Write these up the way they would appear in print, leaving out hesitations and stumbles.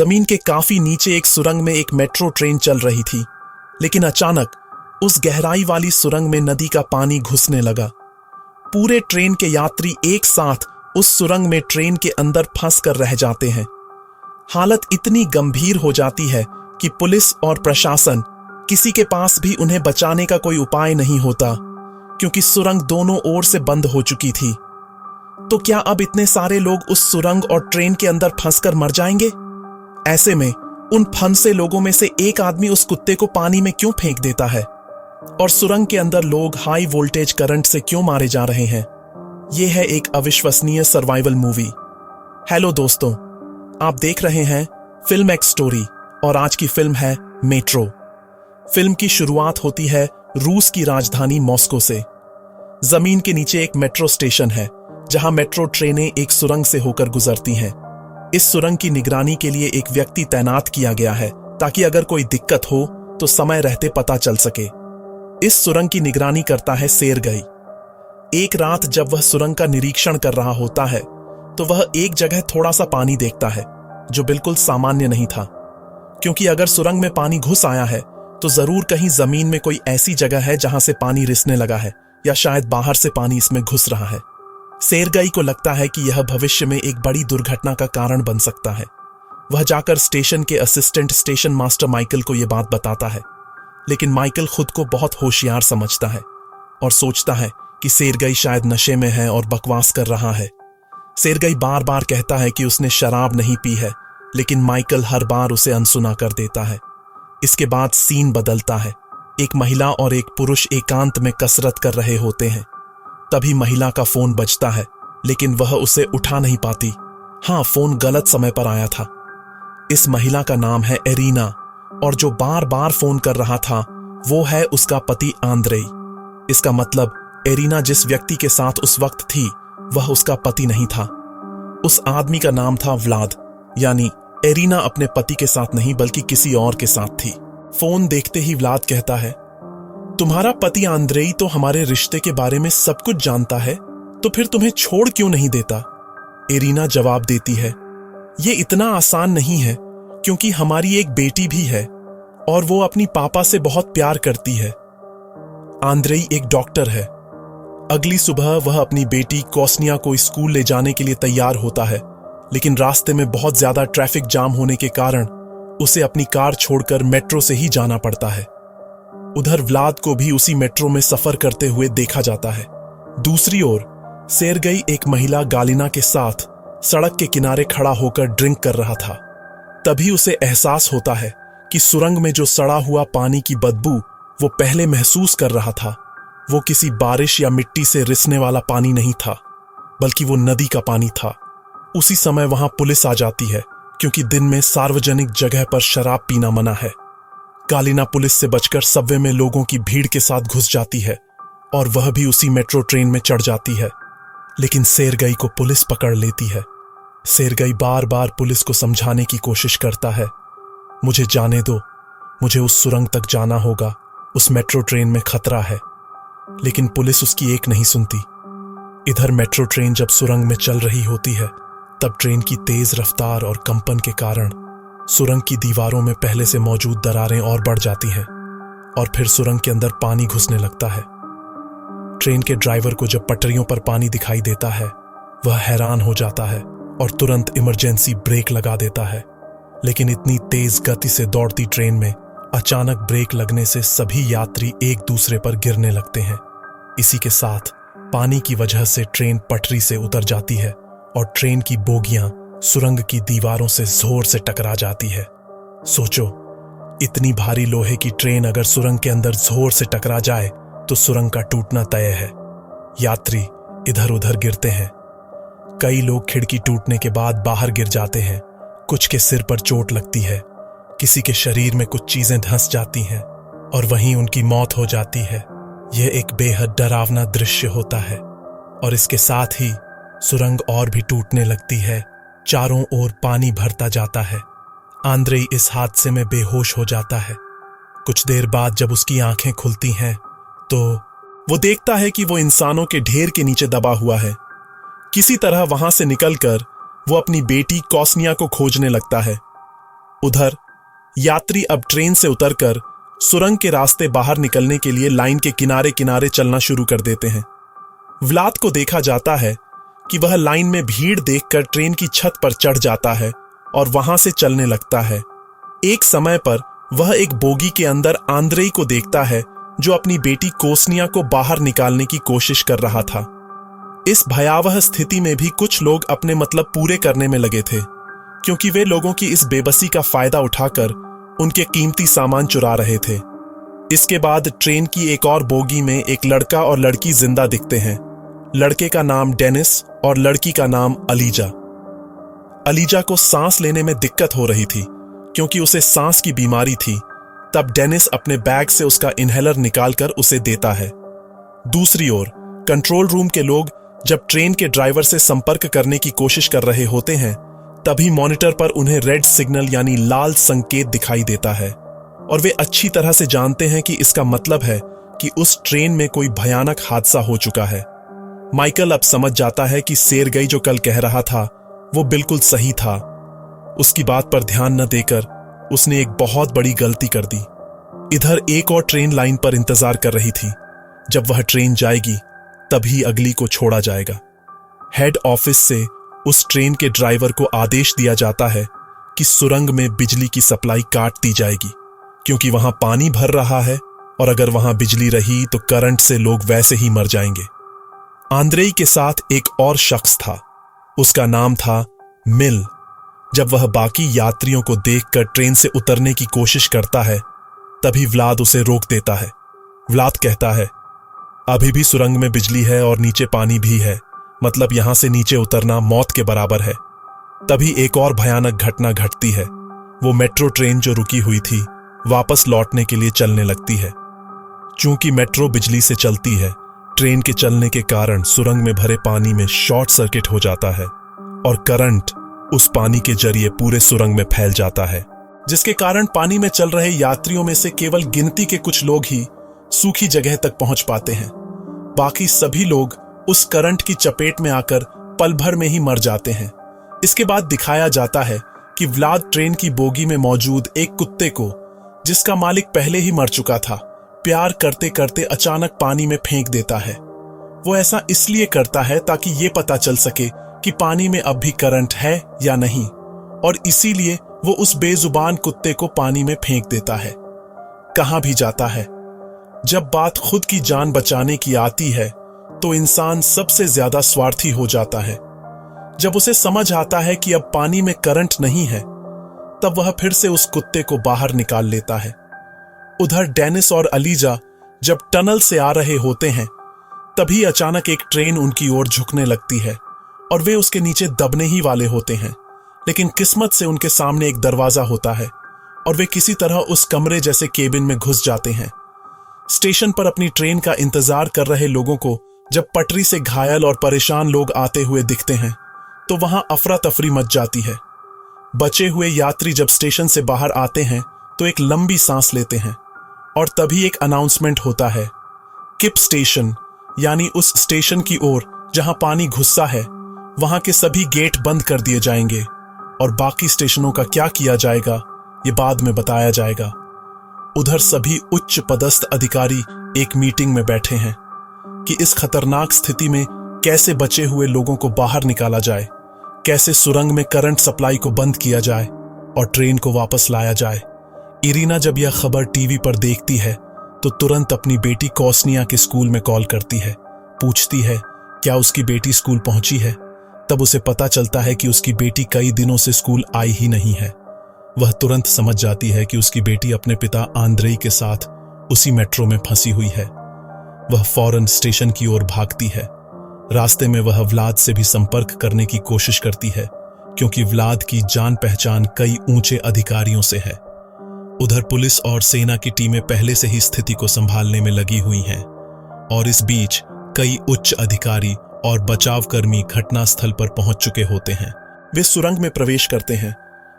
जमीन के काफी नीचे एक सुरंग में एक मेट्रो ट्रेन चल रही थी, लेकिन अचानक उस गहराई वाली सुरंग में नदी का पानी घुसने लगा। पूरे ट्रेन के यात्री एक साथ उस सुरंग में ट्रेन के अंदर फंस कर रह जाते हैं। हालत इतनी गंभीर हो जाती है कि पुलिस और प्रशासन किसी के पास भी उन्हें बचाने का कोई उपाय नहीं होता, क्योंकि सुरंग दोनों ओर से बंद हो चुकी थी। तो क्या अब इतने सारे लोग उस सुरंग और ट्रेन के अंदर फंसकर मर जाएंगे? ऐसे में उन फंसे लोगों में से एक आदमी उस कुत्ते को पानी में क्यों फेंक देता है? और सुरंग के अंदर लोग हाई वोल्टेज करंट से क्यों मारे जा रहे हैं? यह है एक अविश्वसनीय सर्वाइवल मूवी। हेलो दोस्तों, आप देख रहे हैं फिल्म एक्स स्टोरी और आज की फिल्म है मेट्रो। फिल्म की शुरुआत होती है रूस की राजधानी मॉस्को से। जमीन के नीचे एक मेट्रो स्टेशन है जहां मेट्रो ट्रेनें एक सुरंग से होकर गुजरती हैं। इस सुरंग की निगरानी के लिए एक व्यक्ति तैनात किया गया है ताकि अगर कोई दिक्कत हो तो समय रहते पता चल सके। इस सुरंग की निगरानी करता है सेर्गई। एक रात जब वह सुरंग का निरीक्षण कर रहा होता है तो वह एक जगह थोड़ा सा पानी देखता है जो बिल्कुल सामान्य नहीं था, क्योंकि अगर सुरंग में पानी घुस आया है तो जरूर कहीं जमीन में कोई ऐसी जगह है जहां से पानी रिसने लगा है, या शायद बाहर से पानी इसमें घुस रहा है। सेर्गई को लगता है कि यह भविष्य में एक बड़ी दुर्घटना का कारण बन सकता है। वह जाकर स्टेशन के असिस्टेंट स्टेशन मास्टर माइकल को यह बात बताता है, लेकिन माइकल खुद को बहुत होशियार समझता है और सोचता है कि सेर्गई शायद नशे में है और बकवास कर रहा है। सेर्गई बार बार कहता है कि उसने शराब नहीं पी है, लेकिन माइकल हर बार उसे अनसुना कर देता है। इसके बाद सीन बदलता है। एक महिला और एक पुरुष एकांत में कसरत कर रहे होते हैं। तभी महिला का फोन बजता है, लेकिन वह उसे उठा नहीं पाती। हाँ, फोन गलत समय पर आया था। इस महिला का नाम है एरिना, और जो बार बार फोन कर रहा था वो है उसका पति आंद्रेई। इसका मतलब एरिना जिस व्यक्ति के साथ उस वक्त थी वह उसका पति नहीं था। उस आदमी का नाम था व्लाद, यानी एरिना अपने पति के साथ नहीं बल्कि किसी और के साथ थी। फोन देखते ही व्लाद कहता है, तुम्हारा पति आंद्रेई तो हमारे रिश्ते के बारे में सब कुछ जानता है, तो फिर तुम्हें छोड़ क्यों नहीं देता? एरिना जवाब देती है, ये इतना आसान नहीं है, क्योंकि हमारी एक बेटी भी है और वो अपनी पापा से बहुत प्यार करती है। आंद्रेई एक डॉक्टर है। अगली सुबह वह अपनी बेटी कोस्निया को स्कूल ले जाने के लिए तैयार होता है, लेकिन रास्ते में बहुत ज्यादा ट्रैफिक जाम होने के कारण उसे अपनी कार छोड़कर मेट्रो से ही जाना पड़ता है। उधर व्लाद को भी उसी मेट्रो में सफर करते हुए देखा जाता है। दूसरी ओर सेर्गई एक महिला गालिना के साथ सड़क के किनारे खड़ा होकर ड्रिंक कर रहा था। तभी उसे एहसास होता है कि सुरंग में जो सड़ा हुआ पानी की बदबू वो पहले महसूस कर रहा था, वो किसी बारिश या मिट्टी से रिसने वाला पानी नहीं था, बल्कि वो नदी का पानी था। उसी समय वहां पुलिस आ जाती है, क्योंकि दिन में सार्वजनिक जगह पर शराब पीना मना है। गालिना पुलिस से बचकर सबवे में लोगों की भीड़ के साथ घुस जाती है और वह भी उसी मेट्रो ट्रेन में चढ़ जाती है, लेकिन सेर्गई को पुलिस पकड़ लेती है। सेर्गई बार बार पुलिस को समझाने की कोशिश करता है, मुझे जाने दो, मुझे उस सुरंग तक जाना होगा, उस मेट्रो ट्रेन में खतरा है। लेकिन पुलिस उसकी एक नहीं सुनती। इधर मेट्रो ट्रेन जब सुरंग में चल रही होती है तब ट्रेन की तेज रफ्तार और कंपन के कारण सुरंग की दीवारों में पहले से मौजूद दरारें और बढ़ जाती हैं और फिर सुरंग के अंदर पानी घुसने लगता है। ट्रेन के ड्राइवर को जब पटरियों पर पानी दिखाई देता है वह हैरान हो जाता है और तुरंत इमरजेंसी ब्रेक लगा देता है, लेकिन इतनी तेज गति से दौड़ती ट्रेन में अचानक ब्रेक लगने से सभी यात्री एक दूसरे पर गिरने लगते हैं। इसी के साथ पानी की वजह से ट्रेन पटरी से उतर जाती है और ट्रेन की बोगियां सुरंग की दीवारों से जोर से टकरा जाती है। सोचो, इतनी भारी लोहे की ट्रेन अगर सुरंग के अंदर जोर से टकरा जाए तो सुरंग का टूटना तय है। यात्री इधर उधर गिरते हैं। कई लोग खिड़की टूटने के बाद बाहर गिर जाते हैं। कुछ के सिर पर चोट लगती है, किसी के शरीर में कुछ चीजें धंस जाती हैं और वहीं उनकी मौत हो जाती है। यह एक बेहद डरावना दृश्य होता है और इसके साथ ही सुरंग और भी टूटने लगती है। चारों ओर पानी भरता जाता है। आंद्रेई इस हादसे में बेहोश हो जाता है। कुछ देर बाद जब उसकी आंखें खुलती हैं तो वो देखता है कि वो इंसानों के ढेर के नीचे दबा हुआ है। किसी तरह वहां से निकलकर वो अपनी बेटी कोस्निया को खोजने लगता है। उधर यात्री अब ट्रेन से उतरकर सुरंग के रास्ते बाहर निकलने के लिए लाइन के किनारे किनारे चलना शुरू कर देते हैं। व्लाद को देखा जाता है कि वह लाइन में भीड़ देखकर ट्रेन की छत पर चढ़ जाता है और वहां से चलने लगता है। एक समय पर वह एक बोगी के अंदर आंद्रेई को देखता है जो अपनी बेटी कोस्निया को बाहर निकालने की कोशिश कर रहा था। इस भयावह स्थिति में भी कुछ लोग अपने मतलब पूरे करने में लगे थे, क्योंकि वे लोगों की इस बेबसी का फायदा उठाकर उनके कीमती सामान चुरा रहे थे। इसके बाद ट्रेन की एक और बोगी में एक लड़का और लड़की जिंदा दिखते हैं। लड़के का नाम डेनिस और लड़की का नाम अलीजा। अलीजा को सांस लेने में दिक्कत हो रही थी क्योंकि उसे सांस की बीमारी थी। तब डेनिस अपने बैग से उसका इनहेलर निकालकर उसे देता है। दूसरी ओर कंट्रोल रूम के लोग जब ट्रेन के ड्राइवर से संपर्क करने की कोशिश कर रहे होते हैं, तभी मॉनिटर पर उन्हें रेड सिग्नल यानी लाल संकेत दिखाई देता है और वे अच्छी तरह से जानते हैं कि इसका मतलब है कि उस ट्रेन में कोई भयानक हादसा हो चुका है। माइकल अब समझ जाता है कि सेरगई जो कल कह रहा था वो बिल्कुल सही था। उसकी बात पर ध्यान न देकर उसने एक बहुत बड़ी गलती कर दी। इधर एक और ट्रेन लाइन पर इंतजार कर रही थी। जब वह ट्रेन जाएगी तभी अगली को छोड़ा जाएगा। हेड ऑफिस से उस ट्रेन के ड्राइवर को आदेश दिया जाता है कि सुरंग में बिजली की सप्लाई काट दी जाएगी, क्योंकि वहां पानी भर रहा है और अगर वहां बिजली रही तो करंट से लोग वैसे ही मर जाएंगे। आंद्रेई के साथ एक और शख्स था, उसका नाम था मिल। जब वह बाकी यात्रियों को देखकर ट्रेन से उतरने की कोशिश करता है, तभी व्लाद उसे रोक देता है। व्लाद कहता है, अभी भी सुरंग में बिजली है और नीचे पानी भी है, मतलब यहां से नीचे उतरना मौत के बराबर है। तभी एक और भयानक घटना घटती है। वो मेट्रो ट्रेन जो रुकी हुई थी वापस लौटने के लिए चलने लगती है। चूंकि मेट्रो बिजली से चलती है, ट्रेन के चलने के कारण सुरंग में भरे पानी में शॉर्ट सर्किट हो जाता है और करंट उस पानी के जरिए पूरे सुरंग में फैल जाता है, जिसके कारण पानी में चल रहे यात्रियों में से केवल गिनती के कुछ लोग ही सूखी जगह तक पहुंच पाते हैं। बाकी सभी लोग उस करंट की चपेट में आकर पल भर में ही मर जाते हैं। इसके बाद दिखाया जाता है कि व्लाद ट्रेन की बोगी में मौजूद एक कुत्ते को, जिसका मालिक पहले ही मर चुका था, प्यार करते करते अचानक पानी में फेंक देता है। वो ऐसा इसलिए करता है ताकि ये पता चल सके कि पानी में अब भी करंट है या नहीं, और इसीलिए वो उस बेजुबान कुत्ते को पानी में फेंक देता है। कहां भी जाता है, जब बात खुद की जान बचाने की आती है तो इंसान सबसे ज्यादा स्वार्थी हो जाता है। जब उसे समझ आता है कि अब पानी में करंट नहीं है, तब वह फिर से उस कुत्ते को बाहर निकाल लेता है। उधर डेनिस और अलीजा जब टनल से आ रहे होते हैं, तभी अचानक एक ट्रेन उनकी ओर झुकने लगती है और वे उसके नीचे दबने ही वाले होते हैं। लेकिन किस्मत से उनके सामने एक दरवाजा होता है और वे किसी तरह उस कमरे जैसे केबिन में घुस जाते हैं। स्टेशन पर अपनी ट्रेन का इंतजार कर रहे लोगों को जब पटरी से घायल और परेशान लोग आते हुए दिखते हैं, तो वहां अफरा तफरी मच जाती है। बचे हुए यात्री जब स्टेशन से बाहर आते हैं तो एक लंबी सांस लेते हैं और तभी एक अनाउंसमेंट होता है, किप स्टेशन, यानी उस स्टेशन की ओर जहां पानी घुसा है, वहां के सभी गेट बंद कर दिए जाएंगे और बाकी स्टेशनों का क्या किया जाएगा ये बाद में बताया जाएगा। उधर सभी उच्च पदस्थ अधिकारी एक मीटिंग में बैठे हैं कि इस खतरनाक स्थिति में कैसे बचे हुए लोगों को बाहर निकाला जाए, कैसे सुरंग में करंट सप्लाई को बंद किया जाए और ट्रेन को वापस लाया जाए। इरीना जब यह खबर टीवी पर देखती है तो तुरंत अपनी बेटी कोस्निया के स्कूल में कॉल करती है, पूछती है क्या उसकी बेटी स्कूल पहुंची है। तब उसे पता चलता है कि उसकी बेटी कई दिनों से स्कूल आई ही नहीं है। वह तुरंत समझ जाती है कि उसकी बेटी अपने पिता आंद्रेई के साथ उसी मेट्रो में फंसी हुई है। वह फौरन स्टेशन की ओर भागती है। रास्ते में वह व्लाद से भी संपर्क करने की कोशिश करती है, क्योंकि व्लाद की जान पहचान कई ऊंचे अधिकारियों से है। उधर पुलिस और सेना की टीमें पहले से ही स्थिति को संभालने में लगी हुई हैं और इस बीच कई उच्च अधिकारी और बचाव कर्मी घटनास्थल पर पहुंच चुके होते हैं। वे सुरंग में प्रवेश करते हैं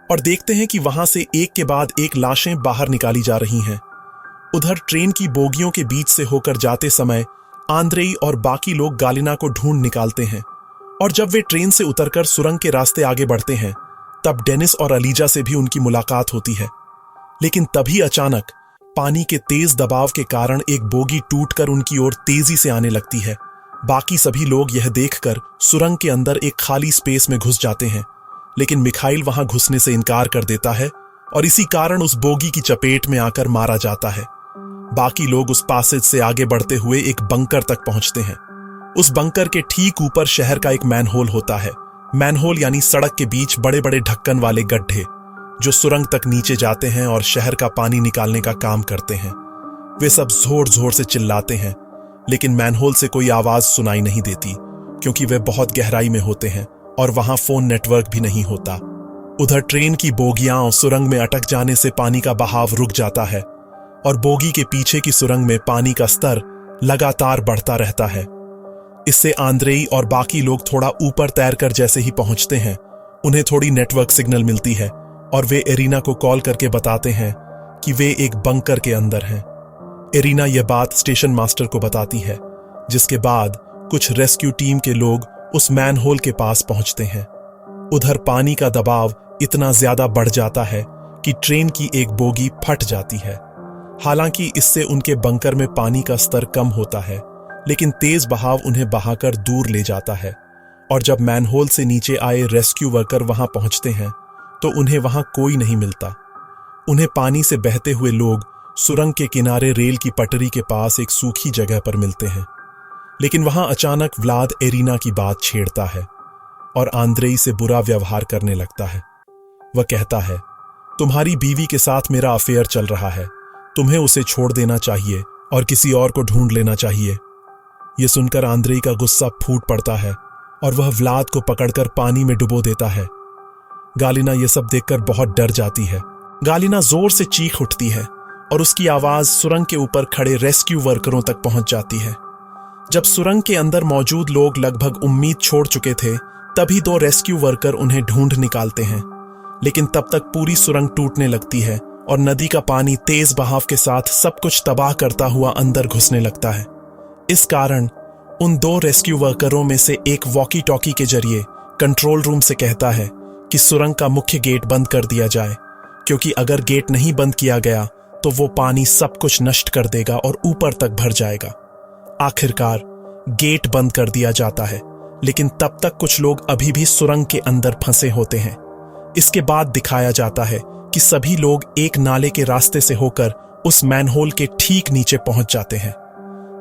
और देखते हैं कि वहां से एक के बाद एक लाशें बाहर निकाली जा रही हैं। उधर ट्रेन की बोगियों के बीच से होकर जाते समय आंद्रेई और बाकी लोग गालिना को ढूंढ निकालते हैं और जब वे ट्रेन से उतरकर सुरंग के रास्ते आगे बढ़ते हैं, तब डेनिस और अलीजा से भी उनकी मुलाकात होती है। लेकिन तभी अचानक पानी के तेज दबाव के कारण एक बोगी टूटकर उनकी ओर तेजी से आने लगती है। बाकी सभी लोग यह देखकर सुरंग के अंदर एक खाली स्पेस में घुस जाते हैं, लेकिन मिखाइल वहां घुसने से इनकार कर देता है और इसी कारण उस बोगी की चपेट में आकर मारा जाता है। बाकी लोग उस पासेज से आगे बढ़ते हुए एक बंकर तक पहुंचते हैं। उस बंकर के ठीक ऊपर शहर का एक मैनहोल होता है। मैनहोल यानी सड़क के बीच बड़े बड़े ढक्कन वाले गड्ढे जो सुरंग तक नीचे जाते हैं और शहर का पानी निकालने का काम करते हैं। वे सब जोर जोर से चिल्लाते हैं, लेकिन मैनहोल से कोई आवाज सुनाई नहीं देती, क्योंकि वे बहुत गहराई में होते हैं और वहां फोन नेटवर्क भी नहीं होता। उधर ट्रेन की बोगियां सुरंग में अटक जाने से पानी का बहाव रुक जाता है और बोगी के पीछे की सुरंग में पानी का स्तर लगातार बढ़ता रहता है। इससे आंद्रेई और बाकी लोग थोड़ा ऊपर तैरकर जैसे ही पहुंचते हैं, उन्हें थोड़ी नेटवर्क सिग्नल मिलती है और वे एरिना को कॉल करके बताते हैं कि वे एक बंकर के अंदर हैं। एरिना यह बात स्टेशन मास्टर को बताती है, जिसके बाद कुछ रेस्क्यू टीम के लोग उस मैनहोल के पास पहुंचते हैं। उधर पानी का दबाव इतना ज्यादा बढ़ जाता है कि ट्रेन की एक बोगी फट जाती है। हालांकि इससे उनके बंकर में पानी का स्तर कम होता है, लेकिन तेज बहाव उन्हें बहाकर दूर ले जाता है और जब मैनहोल से नीचे आए रेस्क्यू वर्कर वहां पहुंचते हैं तो उन्हें वहां कोई नहीं मिलता। उन्हें पानी से बहते हुए लोग सुरंग के किनारे रेल की पटरी के पास एक सूखी जगह पर मिलते हैं। लेकिन वहां अचानक व्लाद एरिना की बात छेड़ता है और आंद्रेई से बुरा व्यवहार करने लगता है। वह कहता है, तुम्हारी बीवी के साथ मेरा अफेयर चल रहा है, तुम्हें उसे छोड़ देना चाहिए और किसी और को ढूंढ लेना चाहिए। यह सुनकर आंद्रेई का गुस्सा फूट पड़ता है और वह व्लाद को पकड़कर पानी में डुबो देता है। गालिना यह सब देखकर बहुत डर जाती है। गालिना जोर से चीख उठती है और उसकी आवाज सुरंग के ऊपर खड़े रेस्क्यू वर्करों तक पहुंच जाती है। जब सुरंग के अंदर मौजूद लोग लगभग उम्मीद छोड़ चुके थे, तभी 2 रेस्क्यू वर्कर उन्हें ढूंढ निकालते हैं। लेकिन तब तक पूरी सुरंग टूटने लगती है और नदी का पानी तेज बहाव के साथ सब कुछ तबाह करता हुआ अंदर घुसने लगता है। इस कारण उन 2 रेस्क्यू वर्करों में से एक वॉकी टॉकी के जरिए कंट्रोल रूम से कहता है कि सुरंग का मुख्य गेट बंद कर दिया जाए, क्योंकि अगर गेट नहीं बंद किया गया तो वो पानी सब कुछ नष्ट कर देगा और ऊपर तक भर जाएगा। आखिरकार गेट बंद कर दिया जाता है, लेकिन तब तक कुछ लोग अभी भी सुरंग के अंदर फंसे होते हैं। इसके बाद दिखाया जाता है कि सभी लोग एक नाले के रास्ते से होकर उस मैनहोल के ठीक नीचे पहुंच जाते हैं।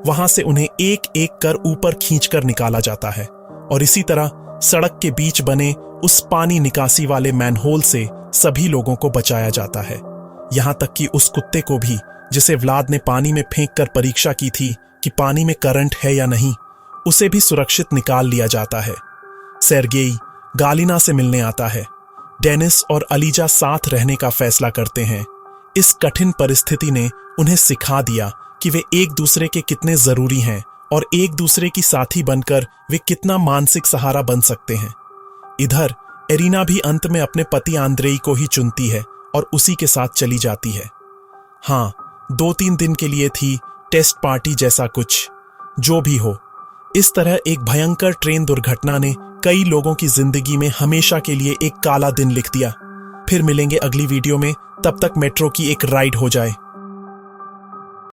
वहां से उन्हें एक एक कर ऊपर खींचकर निकाला जाता है और इसी तरह सड़क के बीच बने उस पानी निकासी वाले मैनहोल से सभी लोगों को बचाया जाता है, यहां तक कि उस कुत्ते को भी, जिसे व्लाद ने पानी में फेंक कर परीक्षा की थी कि पानी में करंट है या नहीं, उसे भी सुरक्षित निकाल लिया जाता है। सेर्गेई गालिना से मिलने आता है। डेनिस और अलीजा साथ रहने का फैसला करते हैं। इस कठिन परिस्थिति ने उन्हें सिखा दिया कि वे एक दूसरे के कितने जरूरी हैं और एक दूसरे की साथी बनकर वे कितना मानसिक सहारा बन सकते हैं। इधर एरिना भी अंत में अपने पति आंद्रेई को ही चुनती है और उसी के साथ चली जाती है। हाँ, 2-3 दिन के लिए थी, टेस्ट पार्टी जैसा कुछ। जो भी हो, इस तरह एक भयंकर ट्रेन दुर्घटना ने कई लोगों की जिंदगी में हमेशा के लिए एक काला दिन लिख दिया। फिर मिलेंगे अगली वीडियो में, तब तक मेट्रो की एक राइड हो जाए।